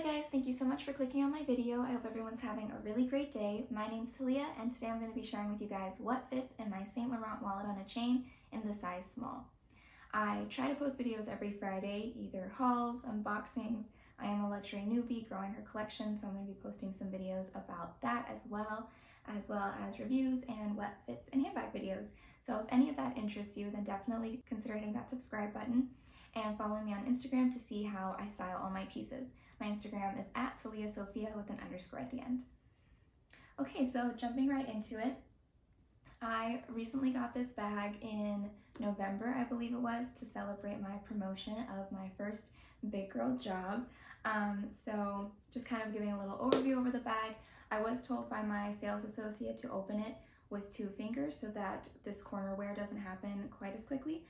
Hi guys, thank you so much for clicking on my video. I hope everyone's having a really great day. My name's Talia and today I'm going to be sharing with you guys what fits in my Saint Laurent wallet on a chain in the size small. I try to post videos every Friday, either hauls, unboxings. I am a luxury newbie growing her collection, so I'm going to be posting some videos about that as well as reviews and what fits in handbag videos. So if any of that interests you, then definitely consider hitting that subscribe button and following me on Instagram to see how I style all my pieces. My Instagram is @TaliaSophia with an underscore at the end. Okay, so jumping right into it, I recently got this bag in November, I believe it was, to celebrate my promotion of my first big girl job. So just kind of giving a little overview over the bag. I was told by my sales associate to open it with 2 fingers so that this corner wear doesn't happen quite as quickly.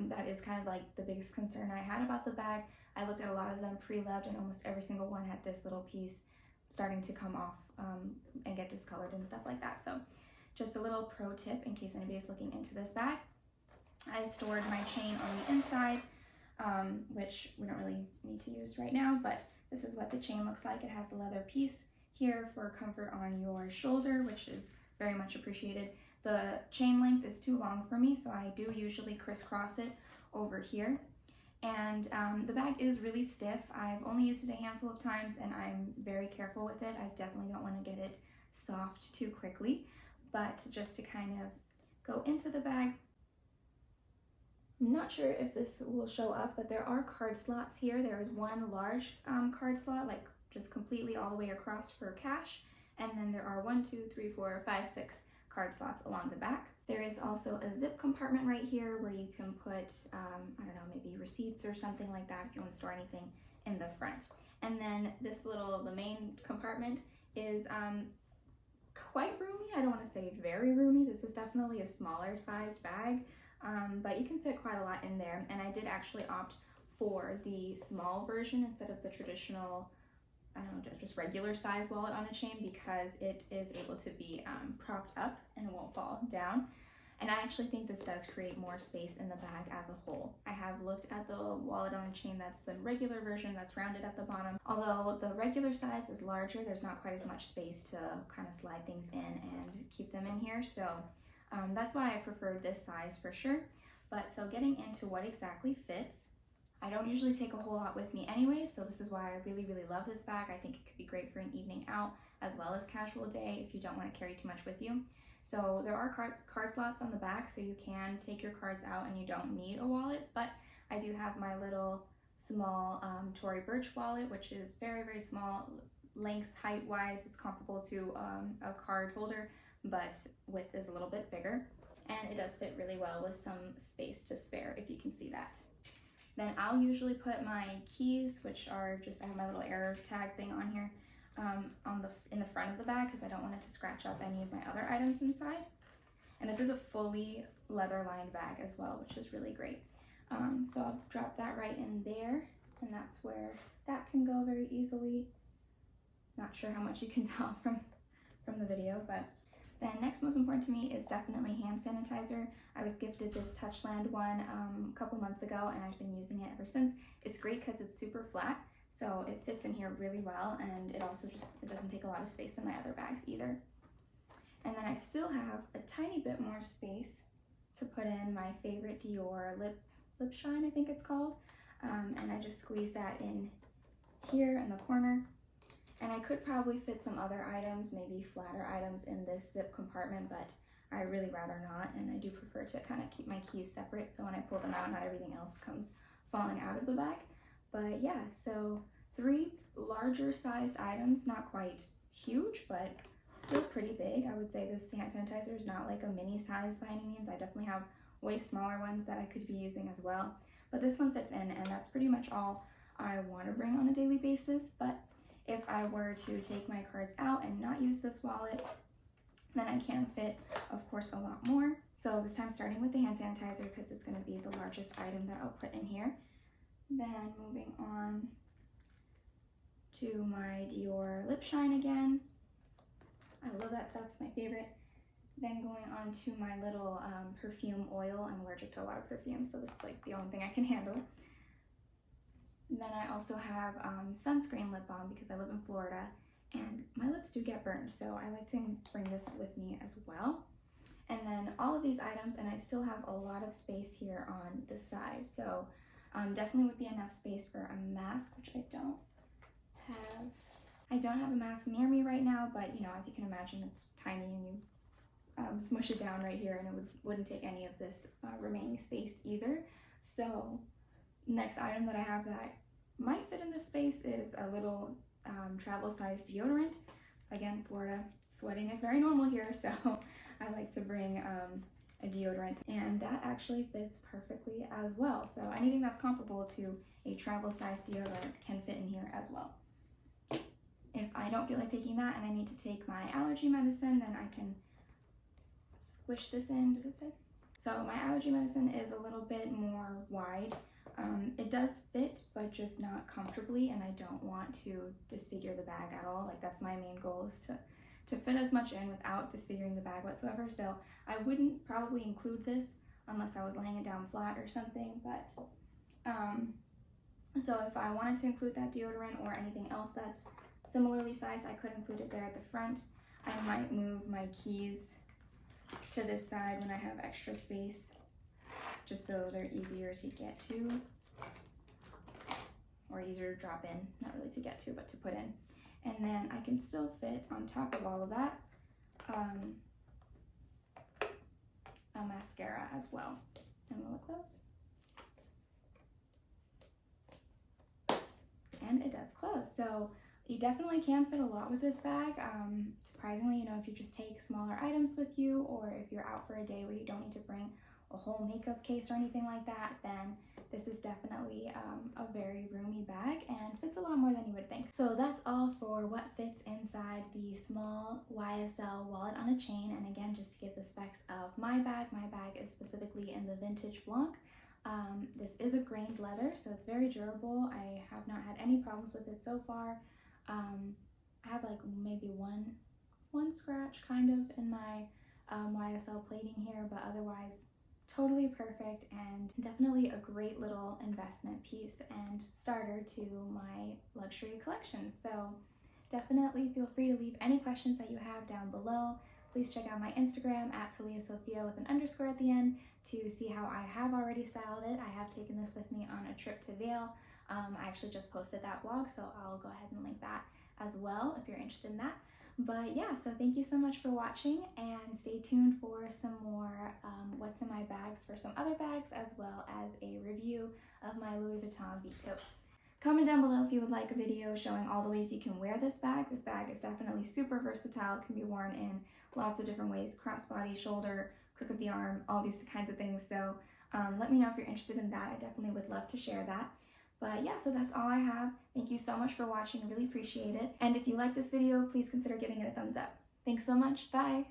That is kind of like the biggest concern I had about the bag. I looked at a lot of them pre-loved and almost every single one had this little piece starting to come off and get discolored and stuff like that. So just a little pro tip in case anybody's looking into this bag. I stored my chain on the inside, which we don't really need to use right now, but this is what the chain looks like. It has a leather piece here for comfort on your shoulder, which is very much appreciated. The chain length is too long for me, so I do usually crisscross it over here. And the bag is really stiff. I've only used it a handful of times and I'm very careful with it. I definitely don't want to get it soft too quickly, but just to kind of go into the bag, I'm not sure if this will show up, but there are card slots here. There is one large card slot, like just completely all the way across for cash. And then there are 1, 2, 3, 4, 5, 6 card slots along the back. There is also a zip compartment right here where you can put, I don't know, maybe receipts or something like that if you want to store anything in the front. And then this the main compartment is quite roomy. I don't want to say very roomy. This is definitely a smaller sized bag, but you can fit quite a lot in there. And I did actually opt for the small version instead of the traditional, I don't know, just regular size wallet on a chain because it is able to be propped up and it won't fall down. And I actually think this does create more space in the bag as a whole. I have looked at the wallet on a chain that's the regular version that's rounded at the bottom. Although the regular size is larger, there's not quite as much space to kind of slide things in and keep them in here. So that's why I prefer this size for sure. But so getting into what exactly fits, I don't usually take a whole lot with me anyway, so this is why I really, really love this bag. I think it could be great for an evening out as well as casual day if you don't want to carry too much with you. So there are card slots on the back, so you can take your cards out and you don't need a wallet, but I do have my little small Tory Burch wallet, which is very, very small. Length, height-wise, it's comparable to a card holder, but width is a little bit bigger. And it does fit really well with some space to spare, if you can see that. Then I'll usually put my keys, which are just, I have my little error tag thing on here, in the front of the bag because I don't want it to scratch up any of my other items inside. And this is a fully leather lined bag as well, which is really great. So I'll drop that right in there, and that's where that can go very easily. Not sure how much you can tell from the video, but then next most important to me is definitely hand sanitizer. I was gifted this Touchland one a couple months ago and I've been using it ever since. It's great because it's super flat, so it fits in here really well, and it also it doesn't take a lot of space in my other bags either. And then I still have a tiny bit more space to put in my favorite Dior lip shine, I think it's called. And I just squeeze that in here in the corner. And I could probably fit some other items, maybe flatter items in this zip compartment, but I really rather not, and I do prefer to kind of keep my keys separate so when I pull them out, not everything else comes falling out of the bag. But yeah, so 3 larger sized items, not quite huge, but still pretty big. I would say this hand sanitizer is not like a mini size by any means. I definitely have way smaller ones that I could be using as well. But this one fits in, and that's pretty much all I want to bring on a daily basis. But if I were to take my cards out and not use this wallet, then I can fit, of course, a lot more. So this time starting with the hand sanitizer because it's going to be the largest item that I'll put in here. Then moving on to my Dior lip shine again. I love that stuff, it's my favorite. Then going on to my little perfume oil. I'm allergic to a lot of perfume, so this is like the only thing I can handle. And then I also have sunscreen lip balm because I live in Florida and my lips do get burned, so I like to bring this with me as well. And then all of these items, and I still have a lot of space here on the side, so definitely would be enough space for a mask, which I don't have. I don't have a mask near me right now, but you know, as you can imagine, it's tiny and you smush it down right here and it wouldn't take any of this remaining space either. So next item that I have that might fit in this space is a little travel size deodorant. Again, Florida, sweating is very normal here, so I like to bring a deodorant, and that actually fits perfectly as well. So anything that's comparable to a travel size deodorant can fit in here as well. If I don't feel like taking that and I need to take my allergy medicine, then I can squish this in. Does it fit? So my allergy medicine is a little bit more wide. It does fit, but just not comfortably, and I don't want to disfigure the bag at all. Like, that's my main goal, is to fit as much in without disfiguring the bag whatsoever. So I wouldn't probably include this unless I was laying it down flat or something, but so if I wanted to include that deodorant or anything else that's similarly sized, I could include it there at the front. I might move my keys to this side when I have extra space, just so they're easier to get to, or easier to drop in, not really to get to, but to put in. And then I can still fit on top of all of that a mascara as well. And will it close? And it does close. So you definitely can fit a lot with this bag. Surprisingly, you know, if you just take smaller items with you, or if you're out for a day where you don't need to bring a whole makeup case or anything like that, then this is definitely a very roomy bag and fits a lot more than you would think. So that's all for what fits inside the small YSL wallet on a chain. And again, just to give the specs of my bag is specifically in the vintage blanc. This is a grained leather, so it's very durable. I have not had any problems with it so far. I have like maybe one scratch kind of in my YSL plating here, but otherwise totally perfect, and definitely a great little investment piece and starter to my luxury collection. So definitely feel free to leave any questions that you have down below. Please check out my Instagram at TaliaSophia with an underscore at the end to see how I have already styled it. I have taken this with me on a trip to Vail. I actually just posted that vlog, so I'll go ahead and link that as well if you're interested in that. But yeah, so thank you so much for watching, and stay tuned for some more what's in my bags for some other bags, as well as a review of my Louis Vuitton V-Tote. Comment down below if you would like a video showing all the ways you can wear this bag. This bag is definitely super versatile. It can be worn in lots of different ways: crossbody, shoulder, crook of the arm, all these kinds of things. So let me know if you're interested in that. I definitely would love to share that. But yeah, so that's all I have. Thank you so much for watching. I really appreciate it. And if you like this video, please consider giving it a thumbs up. Thanks so much. Bye.